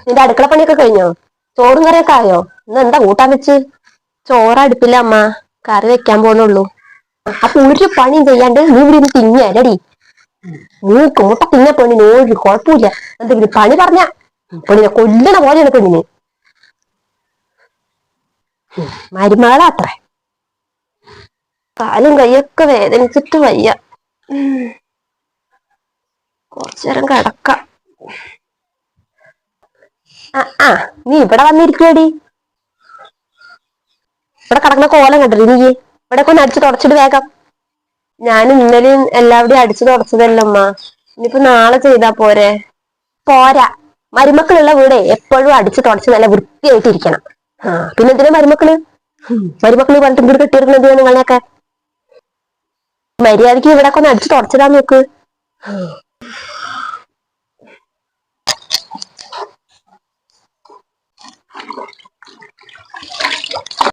നിന്റെ അടുക്കള പണിയൊക്കെ കഴിഞ്ഞോ? ചോറും കറിയൊക്കെ ആയോ? ഇന്ന് എന്താ കൂട്ടാൻ വെച്ച്? ചോറ് അടുപ്പില്ല അമ്മ, കറി വെക്കാൻ പോണുള്ളൂ. അപ്പൊ ഒരു പണിയും ചെയ്യാണ്ട് നീ ഇവിടെ ഇരുന്ന് തിന്നല്ലടി. മൂക്ക് മുട്ട തിന്ന പെണ്ണിന് ഒരു കുഴപ്പമില്ല. എന്തെങ്കിലും പണി പറഞ്ഞ പെണ്ണിനെ കൊല്ലണ പോലെയാണ് പെണ്ണിന്. മരുമകളാത്രേ. കാലും കൈയൊക്കെ വേദനിച്ചിട്ട് വയ്യ. കുറച്ചേരം കിടക്കാം. നീ ഇവിടെ വന്നിരിക്കുവേടി. ഇവിടെ കിടക്കുന്ന കോലം കണ്ടില്ലേ നീ? ഇവിടെ ഒന്ന് അടിച്ചു തുടച്ചിട്ട് വേഗം. ഞാൻ ഇന്നലെയും എല്ലാവരുടെയും അടിച്ചു തുടച്ചതല്ലമ്മ. ഇനിയിപ്പോ നാളെ ചെയ്താ പോരെ? പോരാ, മരുമക്കളുള്ള വീടെ എപ്പോഴും അടിച്ചു തുടച്ച് നല്ല വൃത്തിയായിട്ടിരിക്കണം. പിന്നെ എന്തിനാ മരുമക്കള് പറഞ്ഞിട്ട് വീട് കെട്ടിയെടുക്കുന്നത് നിങ്ങളെയൊക്കെ? മര്യാദക്ക് ഇവിടെ ഒന്ന് അടിച്ചു തുടച്ചിടാൻ നോക്ക്.